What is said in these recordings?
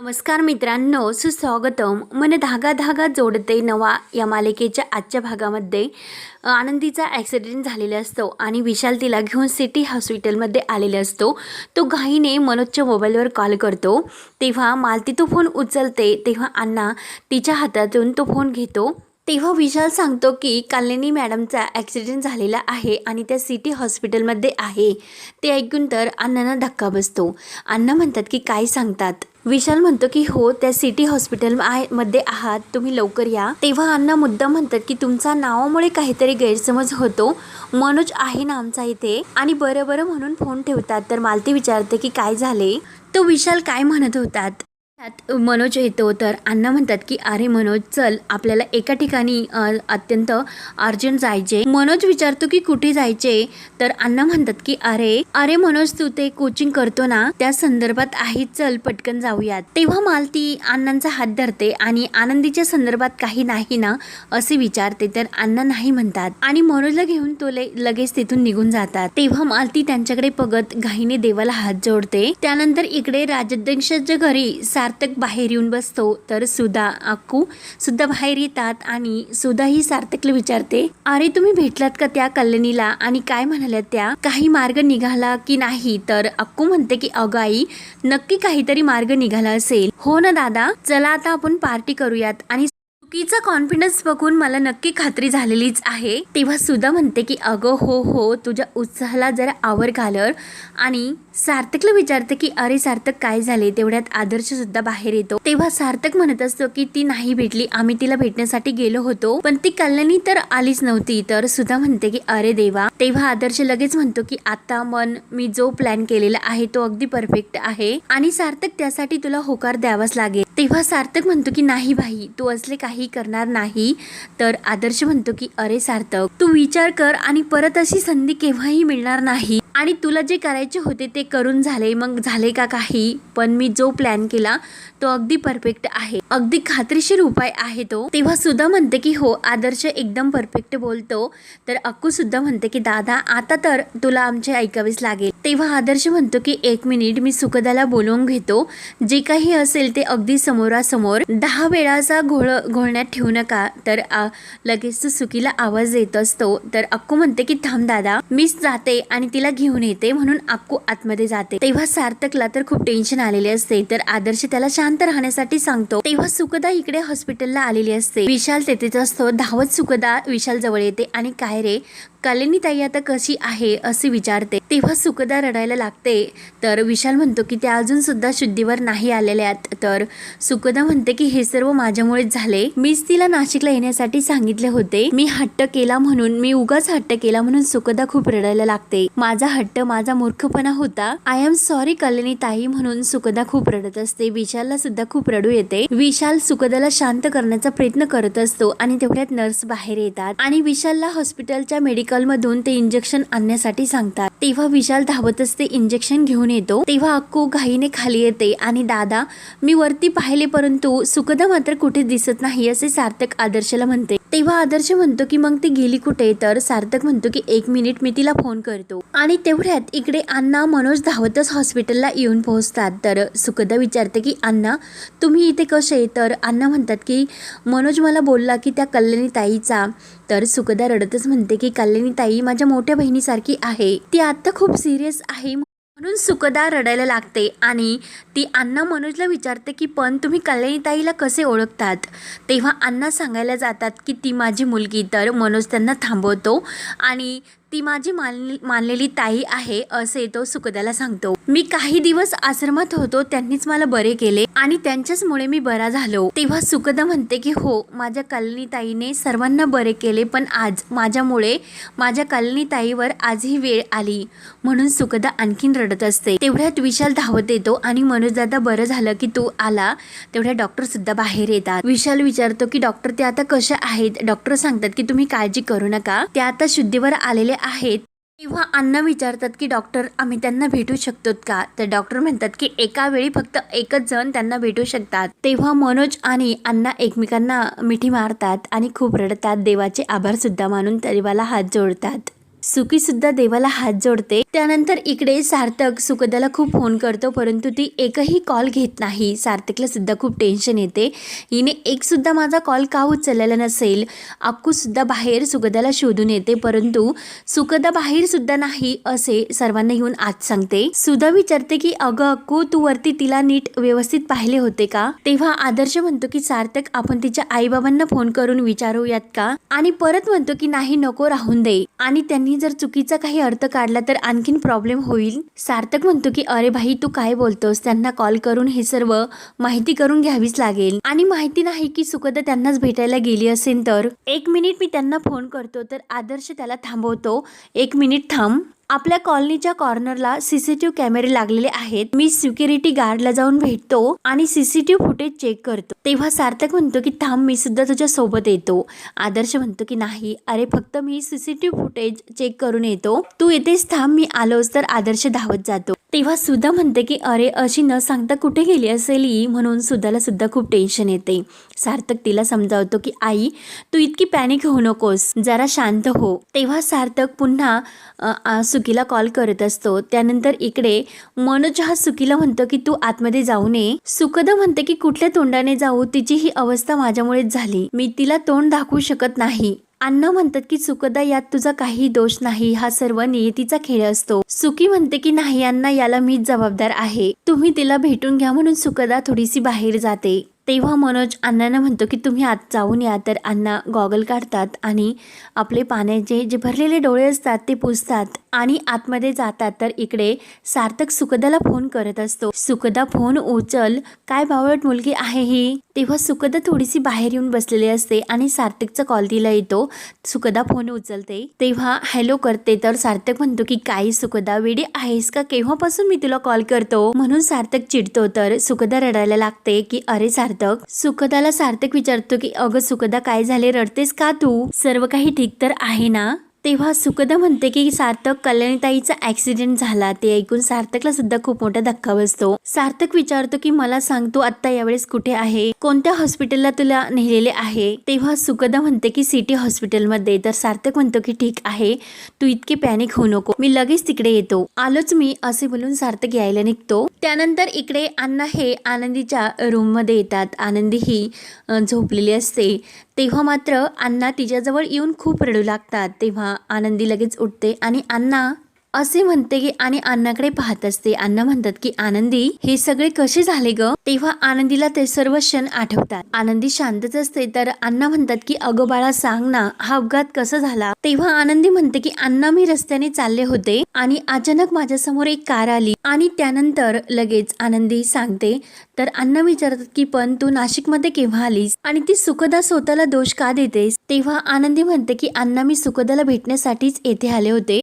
नमस्कार मित्रांनो, सुस्वागतम. मन धागा धागा जोडते नवा या मालिकेच्या आजच्या भागामध्ये आनंदीचा ॲक्सिडेंट झालेला असतो आणि विशाल तिला घेऊन सिटी हॉस्पिटलमध्ये आलेला असतो. तो घाईने मनोजच्या मोबाईलवर कॉल करतो. तेव्हा मालती तो फोन उचलते. तेव्हा अण्णा तिच्या हातातून तो फोन घेतो. तेव्हा विशाल सांगतो की कल्याणी मॅडमचा ॲक्सिडेंट झालेला आहे आणि त्या सिटी हॉस्पिटलमध्ये आहे. ते ऐकून तर अण्णांना धक्का बसतो. अण्णा म्हणतात की काय सांगतात. विशाल म्हणतो की हो, त्या सिटी हॉस्पिटल मध्ये आहात, तुम्ही लवकर या. तेव्हा अण्णा मुद्दाम म्हणतात की तुमचा नावामुळे काहीतरी गैरसमज होतो, मनोज आहे ना आमचा इथे. आणि बरं बरं म्हणून फोन ठेवतात. तर मालती विचारते की काय झाले. तो विशाल काय म्हणत होतात. त्यात मनोज येतो. तर अण्णा म्हणतात की अरे मनोज चल, आपल्याला एका ठिकाणी अत्यंत अर्जंट जायचे. मनोज विचारतो की कुठे जायचे. तर अण्णा म्हणतात की अरे मनोज, तू ते कोचिंग करतो ना, त्या संदर्भात आहे, चल पटकन जाऊयात. तेव्हा मालती अण्णांचा हात धरते आणि आनंदीच्या संदर्भात काही नाही ना असे विचारते. तर अण्णा नाही म्हणतात आणि मनोजला घेऊन तो लगेच तिथून निघून जातात. तेव्हा मालती त्यांच्याकडे बघत घाईने देवाला हात जोडते. त्यानंतर इकडे राजाध्यक्षाच्या घरी सार्थक बाहेर येऊन बसतो. तर सुधा अक्कू सुद्धा बाहेर येतात आणि सुधा ही सार्थकला विचारते, अरे तुम्ही भेटलात का त्या कल्याणीला आणि काय म्हणाल्या त्या, काही मार्ग निघाला की नाही. तर अक्कू म्हणते की अगं आई, नक्की काहीतरी मार्ग निघाला असेल. हो ना दादा, चला आता आपण पार्टी करूयात. आणि चुकीचा कॉन्फिडन्स बघून मला नक्की खात्री झालेलीच आहे. तेव्हा सुधा म्हणते की अगं हो, तुझ्या उत्साहाला जरा आवर घालर. आणि सार्थकला विचारते की अरे सार्थक काय झाले. तेवढ्यात आदर्श सुद्धा बाहेर येतो. तेव्हा सार्थक म्हणत असतो की ती नाही भेटली, आम्ही तिला भेटण्यासाठी गेलो होतो पण ती कल्याणी तर आलीच नव्हती. तर सुधा म्हणते की अरे देवा. तेव्हा आदर्श लगेच म्हणतो की आता मी जो प्लॅन केलेला आहे तो अगदी परफेक्ट आहे आणि सार्थक त्यासाठी तुला होकार द्यावाच लागेल. तेव्हा सार्थक म्हणतो की नाही भाई, तू असले काही करणार नाही. तर आदर्श म्हणतो की अरे सार्थक, तू विचार कर आणि परत अशी संधी केव्हाही मिळणार नाही आणि तुला जे करायचे होते ते करून झाले. मग झाले का काही, पण मी जो प्लॅन केला तो अगदी परफेक्ट आहे, अगदी खात्रीशीर उपाय आहे तो. तेव्हा सुद्धा म्हणते की हो, आदर्श एकदम परफेक्ट बोलतो. तर अक्कू सुद्धा म्हणते की दादा आता तर तुला आमचे ऐकावेच लागेल. तेव्हा आदर्श म्हणतो की एक मिनिट, मी सुखदाला बोलवून घेतो. जे काही असेल ते अगदी समोरासमोर 10 वेळाचा घोळण्यात ठेवू नका. तर लगेच सुखीला आवाज येत असतो. तर अक्कू म्हणते की थांब दादा, मीच जाते आणि तिला घेऊन येते. म्हणून अक्कू आतमध्ये जाते. तेव्हा सार्थकला तर खूप टेन्शन आलेले असते. तर आदर्श त्याला शांत राहण्यासाठी सांगतो. तेव्हा सुखदा इकडे हॉस्पिटलला आलेली असते. विशाल तेथेच असतो. धावत सुखदा विशाल जवळ येते आणि काय रे कल्याणी ताई आता कशी आहे असे विचारते. तेव्हा सुखदा रडायला लागते. तर विशाल म्हणतो की त्या अजून सुद्धा शुद्धीवर नाही आलेल्यात. तर सुखदा म्हणते की हे सर्व माझ्यामुळेच झाले, मीच तिला नाशिकला येण्यासाठी सांगितले होते, मी उगाच हट्ट केला म्हणून सुखदा खूप रडायला लागते. माझा हट्ट माझा मूर्खपणा होता, आय एम सॉरी कल्याणी ताई म्हणून सुखदा खूप रडत असते. विशालला सुद्धा खूप रडू येते. विशाल सुखदाला शांत करण्याचा प्रयत्न करत असतो आणि तेवढ्यात नर्स बाहेर येतात आणि विशालला हॉस्पिटलच्या मेडिकल मधून ते इंजेक्शन आणण्यासाठी सांगतात. तेव्हा विशाल धावतच ते इंजेक्शन घेऊन येतो. तेव्हा अक्कू घाईने खाली येते आणि दादा, मी वरती पाहिले परंतु सुखदा मात्र कुठे दिसत नाही असे सार्थक आदर्शला म्हणते. तेव्हा आदर्श म्हणतो की मग ती गेली कुठे. तर सार्थक म्हणतो की एक मिनिट, मी तिला फोन करतो. आणि तेवढ्यात इकडे अण्णा मनोज धावतच हॉस्पिटलला येऊन पोहोचतात. तर सुखदा विचारते की अण्णा तुम्ही इथे कसे. तर अण्णा म्हणतात की मनोज मला बोलला की त्या कल्याणी ताईचा. तर सुखदा रडतच म्हणते की कल्याणी ताई माझ्या मोठ्या बहिणीसारखी आहे, ती आता खूप सिरियस आहे. म्हणून सुखदा रडायला लागते आणि ती अण्णा मनोजला विचारते की पण तुम्ही कल्याणी ताईला कसे ओळखतात. तेव्हा अण्णा सांगायला जातात की ती माझी मुलगी. तर मनोज त्यांना थांबवतो आणि ती माझी मानलेली ताई आहे असे तो सुखदाला सांगतो. मी काही दिवस आश्रमात होतो, त्यांनीच मला बरे केले आणि त्यांच्याचमुळे मी बरा झालो. तेव्हा सुखदा म्हणते की हो, माझ्या कल्याणी ताईने सर्वांना बरे केले, पण आज माझ्यामुळे माझ्या कल्याणी ताईवर आजही वेळ आली. म्हणून सुखदा आणखीन रडत असते. तेवढ्यात विशाल धावत येतो आणि मनोज दादा बरं झालं की तू आला. तेवढ्या डॉक्टर सुद्धा बाहेर येतात. विशाल विचारतो की डॉक्टर ते आता कशा आहेत. डॉक्टर सांगतात की तुम्ही काळजी करू नका, ते आता शुद्धीवर आलेले आहेत. तेव्हा अण्णा विचारतात की डॉक्टर आम्ही त्यांना भेटू शकतो का. तर डॉक्टर म्हणतात की एका वेळी फक्त एकच जण त्यांना भेटू शकतात. तेव्हा मनोज आणि अण्णा एकमेकांना मिठी मारतात आणि खूप रडतात. देवाचे आभार सुद्धा मानून देवाला हात जोडतात. सुकी सुद्धा देवाला हात जोडते। त्यानंतर इकडे सार्थक सुखदाला खूप फोन करतो, परंतु ती एकही कॉल घेत नाही। सार्थकला सुद्धा खूप टेन्शन येते, हिने एक सुद्धा माझा कॉल का उचललेला नसेल। अक्कू सुद्धा बाहेर सुखदाला शोधून येते, परंतु सुखदा बाहेर सुद्धा नाही असे सर्वांना येऊन आत सांगते। सुधा विचारते की अगं अक्कू, तू वरती तिला नीट व्यवस्थित पाहिले होते का? तेव्हा आदर्श म्हणतो की सार्थक, आपण तिच्या आई बाबांना फोन करून विचारूयात का? आणि परत म्हणतो की नाही, नको, राहून दे, आणि त्यांनी जर चुकीचा काही अर्थ काढला तर आणखीन प्रॉब्लेम होईल। सार्थक म्हणतो की अरे भाई, तू काय बोलतोस? त्यांना कॉल करून हे सर्व माहिती करून घ्यावीच लागेल, आणि माहिती नाही की सुखदा त्यांनाच भेटायला गेली असेल तर 1 मिनिट मी त्यांना फोन करतो। तर आदर्श त्याला थांबवतो, 1 मिनिट थांब, आपल्या कॉलनीच्या कॉर्नरला सीसीटीव्ही कॅमेरे लागलेले आहेत, मी सिक्युरिटी गार्डला जाऊन भेटतो आणि सीसीटीव्ही फुटेज चेक करतो। तेव्हा सार्थक म्हणतो की थांब, मी सुद्धा तुझ्या सोबत येतो। आदर्श म्हणतो की नाही, अरे फक्त मी सीसीटीव्ही फुटेज चेक करून येतो, तू येतेस थांब, मी आलोच। तर आदर्श धावत जातो। तेव्हा सुधा म्हणते की अरे, अशी न सांगता कुठे गेली असेल ही, म्हणून सुधाला सुद्धा खूप टेन्शन येते। सार्थक तिला समजावतो की आई, तू इतकी पॅनिक होऊ नकोस, जरा शांत हो। तेव्हा सार्थक पुन्हा सुकीला कॉल करत असतो। त्यानंतर इकडे मनोज हा सुकीला म्हणतो की तू आतमध्ये जाऊ नये। सुखदा म्हणते की कुठल्या तोंडाने जाऊ, तिची ही अवस्था माझ्यामुळेच झाली, मी तिला तोंड दाखवू शकत नाही। अण्णा म्हणतात की सुखदा, यात तुझा काही दोष नाही, हा सर्व नियतीचा खेळ असतो। सुकी म्हणते की नाही अण्णा, याला मीच जबाबदार आहे, तुम्ही तिला भेटून घ्या, म्हणून सुखदा थोडीशी बाहेर जाते। तेव्हा मनोज अण्णांना म्हणतो की तुम्ही आत जाऊन या। तर अण्णा गॉगल काढतात आणि आपले पाण्याचे जे भरलेले डोळे असतात ते पुसतात आणि आतमध्ये जातात। तर इकडे सार्थक सुखदाला फोन करत असतो, सुखदा फोन उचल, काय बावळट मुलगी आहे ही। तेव्हा सुखदा थोडीशी बाहेर येऊन बसलेली असते आणि सार्थकचा कॉल तिला येतो। सुखदा फोन उचलते, तेव्हा हॅलो करते। तर सार्थक म्हणतो की काय सुखदा, वेडी आहेस का? केव्हापासून मी तुला कॉल करतो, म्हणून सार्थक चिडतो। तर सुखदा रडायला लागते की अरे सार्थक। सुखदाला सार्थक विचारतो की अगं सुखदा, काय झाले, रडतेस का तू? सर्व काही ठीक तर आहे ना? तेव्हा सुखदा म्हणते की सार्थक, कल्याणीताईचा ऍक्सिडेंट झाला। ते ऐकून सार्थकला सुद्धा खूप मोठा धक्का बसतो। सार्थक विचारतो की मला सांग, तू आता यावेळेस कुठे आहे, कोणत्या हॉस्पिटलला तुला नेलेले आहे? तेव्हा सुखदा म्हणते की सिटी हॉस्पिटलमध्ये। तर सार्थक म्हणतो की ठीक आहे, तू इतके पॅनिक होऊ नको, मी लगेच तिकडे येतो, आलोच मी, असे बोलून सार्थक यायला निघतो। त्यानंतर इकडे अण्णा हे आनंदीच्या रूम मध्ये येतात। आनंदी ही झोपलेली असते। तेव्हा मात्र अण्णा तिच्याजवळ येऊन खूप रडू लागतात। तेव्हा आनंदी लगेच उठते आणि अण्णा असे म्हणते की, आणि अण्णाकडे पाहत असते। अण्णा म्हणतात की आनंदी, हे सगळे कसे झाले ग? तेव्हा आनंदीला ते सर्व क्षण आठवतात। आनंदी शांतच असते। तर अण्णा म्हणतात की अगं बाळा, सांग ना, हा अपघात कसा झाला? तेव्हा आनंदी म्हणते की अण्णा, मी रस्त्याने चालले होते आणि अचानक माझ्या समोर एक कार आली, आणि त्यानंतर लगेच आनंदी सांगते। तर अण्णा विचारतात की पण तू नाशिकमध्ये केव्हा आलीस, आणि ती सुखदा स्वतःला दोष का देतेस? तेव्हा आनंदी म्हणते की अण्णा, मी सुखदाला भेटण्यासाठीच येथे आले होते।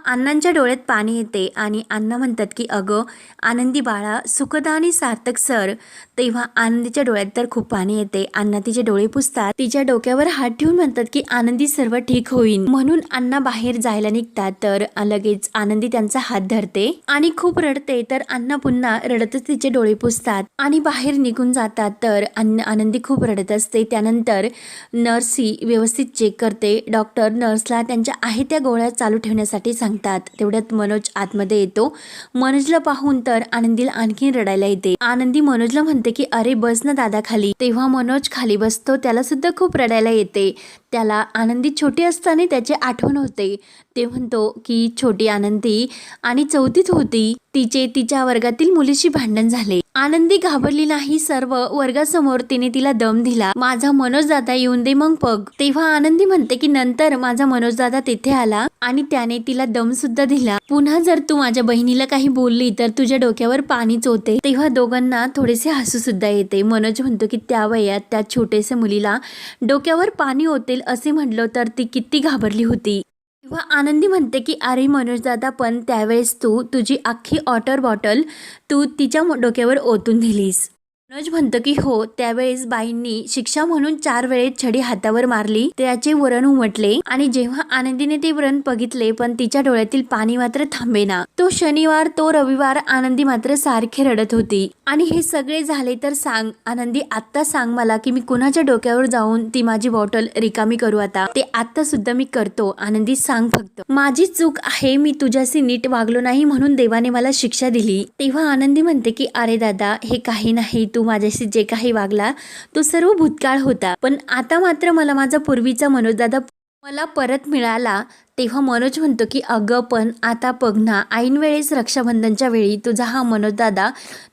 अण्णांच्या डोळ्यात पाणी येते आणि अण्णा म्हणतात की अगं आनंदी बाळा, सुखदा आणि सार्थक सर। तेव्हा आनंदीच्या डोळ्यात तर खूप पाणी येते। अण्णा तिचे डोळे पुसतात, तिच्या डोक्यावर हात ठेवून म्हणतात की आनंदी, सर्व ठीक होईल, म्हणून अण्णा बाहेर जायला निघतात। तर लगेच आनंदी त्यांचा हात धरते आणि खूप रडते। तर अण्णा पुन्हा रडतच तिचे डोळे पुसतात आणि बाहेर निघून जातात। तर आनंदी खूप रडत असते। त्यानंतर नर्स ही व्यवस्थित चेक करते। डॉक्टर नर्सला त्यांच्या आहे त्या गोळ्या चालू ठेवण्यासाठी सांगतात। तेवढ्यात मनोज आतमध्ये येतो। मनोजला पाहून तर आनंदीला आणखी रडायला येते। आनंदी मनोजला म्हणते की अरे बस ना दादा खाली। तेव्हा मनोज खाली बसतो, त्याला सुद्धा खूप रडायला येते। त्याला आनंदी छोटी असताना त्याची आठवण होते। ते म्हणतो की छोटी आनंदी आणि 4थीत होती, तिच्या वर्गातील मुलीशी भांडण झाले। आनंदी घाबरली नाही, सर्व वर्गासमोर तिने तिला दम दिला, माझा मनोज दादा येऊन दे मग बघ। तेव्हा आनंदी म्हणते की नंतर माझा मनोज दादा तिथे आला आणि त्याने तिला दम सुद्धा दिला। पुन्हा जर तू माझ्या बहिणीला काही बोलली तर तुझ्या डोक्यावर पाणीच होते। तेव्हा दोघांना थोडेसे हसू सुद्धा येते। मनोज म्हणतो की त्या वयात त्या छोट्याशा मुलीला डोक्यावर पाणी होतील असे म्हटलं तर ती किती घाबरली होती। तेव्हा आनंदी म्हणते की अरे मनोज दादा, पण त्यावेळेस तू तुझी अख्खी वॉटर बॉटल तू तिच्या डोक्यावर ओतून दिलीस। मनोज म्हणतो की हो, त्यावेळेस बाईंनी शिक्षा म्हणून 4 वेळेस छडी हातावर मारली, त्याचे वरण उमटले आणि जेव्हा आनंदीने ते वरण बघितले पण तिच्या डोळ्यातील पाणी मात्र थांबेना. तो शनिवार तो रविवार आनंदी मात्र सारखे रडत होती. आणि हे सगळे झाले तर सांग आनंदी, आत्ता सांग मला की मी कुणाच्या डोक्यावर जाऊन ती माझी बॉटल रिकामी करू आता? ते आत्ता सुद्धा मी करतो. आनंदी सांग फक्त. माझी चूक आहे, मी तुझ्याशी नीट वागलो नाही म्हणून देवाने मला शिक्षा दिली. तेव्हा आनंदी म्हणते की अरे दादा, हे काही नाही, तू माझ्याशी जे काही वागला तो सर्व भूतकाळ होता, पण आता मात्र मला माझा पूर्वीचा मनोज दादा मला परत मिळाला. तेव्हा मनोज म्हणतो की अगं पण आता बघ ना, ऐन वेळेस रक्षाबंधनच्या वेळी तुझा हा मनोज दादा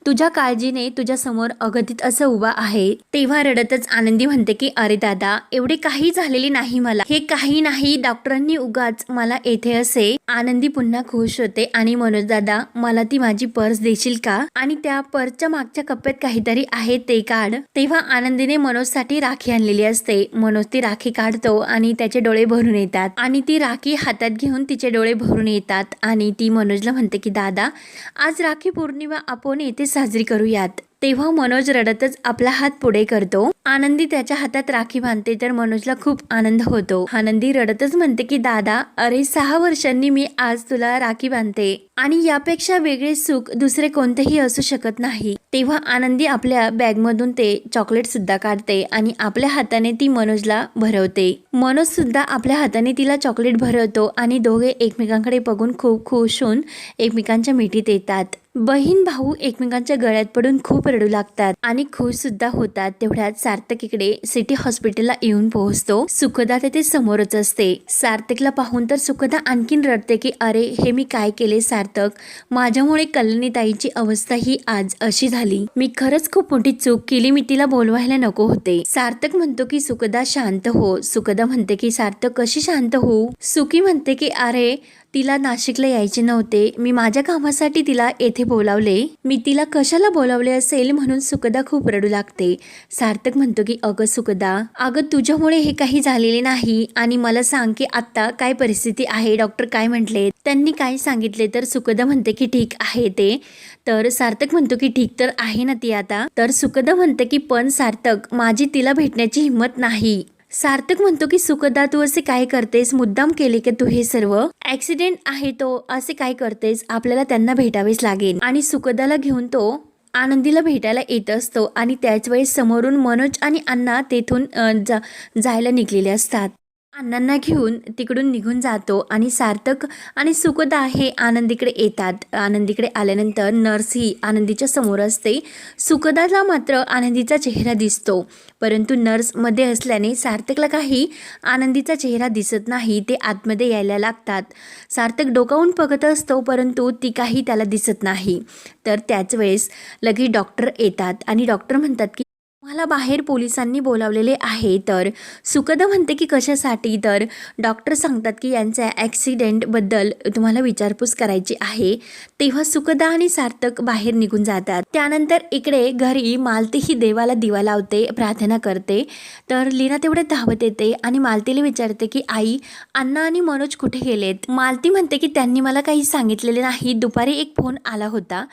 तुझ्या काळजीने तुझ्या समोर अगतित असं उभा आहे. तेव्हा रडतच आनंदी म्हणते की अरे दादा, एवढे काही झालेले नाही, मला हे काही नाही, डॉक्टरांनी उगाच मला येथे असे. आनंदी पुन्हा खुश होते आणि मनोज दादा, मला ती माझी पर्स देशील का? आणि त्या पर्सच्या मागच्या कप्प्यात काहीतरी आहे ते काढ. तेव्हा आनंदीने मनोजसाठी राखी आणलेली असते. मनोज ती राखी काढतो आणि त्याचे डोळे भरून येतात आणि ती राखी हातात घेऊन तिचे डोळे भरून येतात आणि ती मनोजला म्हणते की दादा, आज राखी पौर्णिमा आपण येथे साजरी करूयात. तेव्हा मनोज रडतच आपला हात पुढे करतो. आनंदी त्याच्या हातात राखी बांधते तर मनोजला खूप आनंद होतो. आनंदी रडतच म्हणते की दादा, अरे 6 वर्षांनी मी आज तुला राखी बांधते आणि यापेक्षा वेगळे सुख दुसरे कोणतेही असू शकत नाही. तेव्हा आनंदी आपल्या बॅग मधून ते चॉकलेट सुद्धा काढते आणि आपल्या हाताने ती मनोजला भरवते. मनोज सुद्धा आपल्या हाताने तिला चॉकलेट भरवतो आणि दोघे एकमेकांकडे बघून खूप खुश होऊन एकमेकांच्या मिठीत येतात. बहीण भाऊ एकमेकांच्या गळ्यात पडून खूप रडू लागतात आणि खुश सुद्धा होतात. तेवढ्यात सार्थक इकडे सिटी हॉस्पिटलला येऊन पोहोचतो. सुखदा तेथे समोरच असते. सार्थकला पाहून तर सुखदा आणखीन रडते की अरे, हे मी काय केले सार्थक, माझ्यामुळे कल्याणीताईची अवस्था ही आज अशी झाली. मी खरंच खूप मोठी चूक केली, मी तिला बोलवायला नको होते. सार्थक म्हणतो की सुखदा शांत हो. सुखदा म्हणते की सार्थक कशी शांत हो? सुखी म्हणते की अरे, तिला नाशिकला यायचे नव्हते, मी माझ्या कामासाठी तिला येथे बोलावले, मी तिला कशाला बोलावले असेल म्हणून सुखदा खूप रडू लागते. सार्थक म्हणतो की अगं सुखदा, अगं तुझ्यामुळे हे काही झालेले नाही आणि मला सांग की आता काय परिस्थिती आहे, डॉक्टर काय म्हटले, त्यांनी काय सांगितले? तर सुखदा म्हणते की ठीक आहे ते. तर सार्थक म्हणतो की ठीक तर आहे ना ती आता? तर सुखदा म्हणते की पण सार्थक, माझी तिला भेटण्याची हिंमत नाही. सार्थक म्हणतो की सुखदा, तू असे काय करतेस, मुद्दाम केले की तू हे सर्व? ऍक्सिडेंट आहे तो, असे काय करतेस, आपल्याला त्यांना भेटावेच लागेल. आणि सुखदाला घेऊन तो आनंदीला भेटायला येत असतो आणि त्याच वेळेस समोरून मनोज आणि अण्णा तेथून जायला निघलेले असतात. अण्णांना घेऊन तिकडून निघून जातो आणि सार्थक आणि सुखदा हे आनंदीकडे येतात. आनंदीकडे आल्यानंतर नर्स ही आनंदीच्या समोर असते. सुखदाला मात्र आनंदीचा चेहरा दिसतो, परंतु नर्स मध्ये असल्याने सार्थकला काही आनंदीचा चेहरा दिसत नाही. ते आतमध्ये यायला लागतात. सार्थक डोकावून बघत असतो परंतु ती काही त्याला दिसत नाही. तर त्याच वेळेस लगेच डॉक्टर येतात आणि डॉक्टर म्हणतात की मला बाहेर पोलिसांनी बोलावलेले आहे. तर सुखदा म्हणते की कशासाठी? तर डॉक्टर सांगतात की यांच्या ॲक्सिडेंटबद्दल तुम्हाला विचारपूस करायची आहे. तेव्हा सुखदा आणि सार्थक बाहेर निघून जातात. त्यानंतर इकडे घरी मालती ही देवाला दिवा लावते, प्रार्थना करते. तर लीना तेवढे धावत येते आणि मालतीला विचारते की आई, अण्णा आणि मनोज कुठे गेलेत? मालती म्हणते की त्यांनी मला काही सांगितलेले नाही. दुपारी एक फोन आला होता,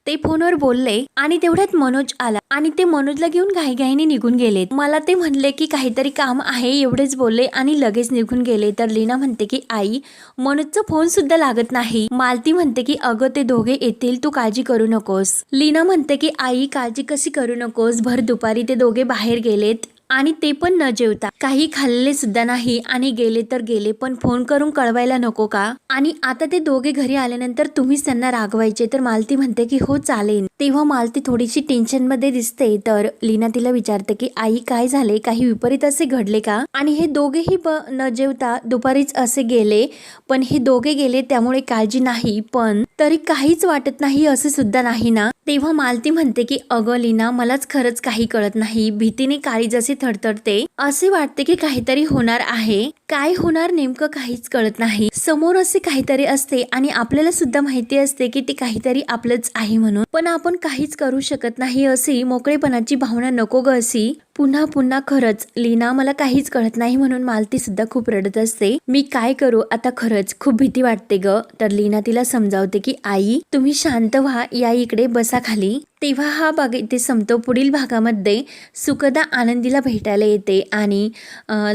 ते फोनवर बोलले आणि तेवढ्यात मनोज आला आणि ते मनोजला घेऊन घाईघाईने निघून गेले. मला ते म्हणले की काहीतरी काम आहे एवढेच बोलले आणि लगेच निघून गेले. तर लीना म्हणते की आई, मनोजचा फोन सुद्धा लागत नाही. मालती म्हणते की अगं, ते दोघे येतील, तू काळजी करू नकोस. लीना म्हणते की आई, काळजी कशी करू नकोस, भर दुपारी ते दोघे बाहेर गेलेत आणि ते पण न जेवता, काही खाल्लेले सुद्धा नाही आणि गेले तर गेले, पण फोन करून कळवायला नको का? आणि आता ते दोघे घरी आल्यानंतर तुम्हीच त्यांना रागवायचे. तर मालती म्हणते की हो चालेल. तेव्हा मालती थोडीशी टेन्शन मध्ये दिसते. तर लीना तिला विचारते की आई, काय झाले, काही विपरीत असे घडले का? आणि हे दोघेही न जेवता दुपारीच असे गेले, पण हे दोघे गेले त्यामुळे काळजी नाही, पण तरी काहीच वाटत नाही असे सुद्धा नाही ना? तेव्हा मालती म्हणते की अगं लीना, मलाच खरंच काही कळत नाही, भीतीने काळी जसे थरथरते, असे वाटते की काहीतरी होणार आहे. काय होणार नेमकं काहीच कळत नाही. समोर असे काहीतरी असते आणि आपल्याला सुद्धा माहिती असते की ते काहीतरी आपलंच आहे म्हणून, पण आपण काहीच करू शकत नाही. अशी मोकळेपणाची भावना नको ग अशी. पुन्हा पुन्हा खरंच लीना मला काहीच कळत नाही म्हणून मालती सुद्धा खूप रडत असते. मी काय करू आता, खरंच खूप भीती वाटते ग. तर लीना तिला समजावते की आई तुम्ही शांत व्हा, या इकडे बसा खाली. तेव्हा हा भाग इथे संपतो. पुढील भागामध्ये सुखदा आनंदीला भेटायला येते आणि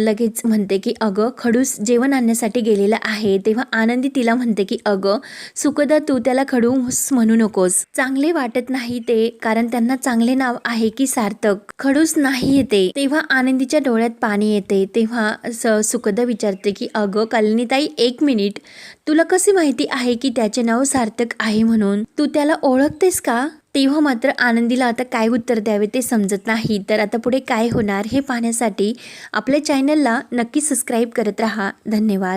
लगेच म्हणते की अगं खडूस जेवण आणण्यासाठी गेलेला आहे. तेव्हा आनंदी तिला म्हणते की अगं सुखदा तू त्याला खडूस म्हणू नकोस, चांगले वाटत नाही ते, कारण त्यांना चांगले नाव आहे की सार्थक, खडूस नाही येते. तेव्हा आनंदीच्या डोळ्यात पाणी येते. तेव्हा सुखदा विचारते की अगं कल्याणीताई एक मिनिट, तुला कसे माहिती आहे की त्याचे नाव सार्थक आहे म्हणून, तू त्याला ओळखतेस का? तेव्हा मात्र आनंदीला आता काय उत्तर द्यावे ते समजत नाही. तर आता पुढे काय होणार हे पाहण्यासाठी आपल्या चॅनलला नक्की सबस्क्राईब करत राहा. धन्यवाद.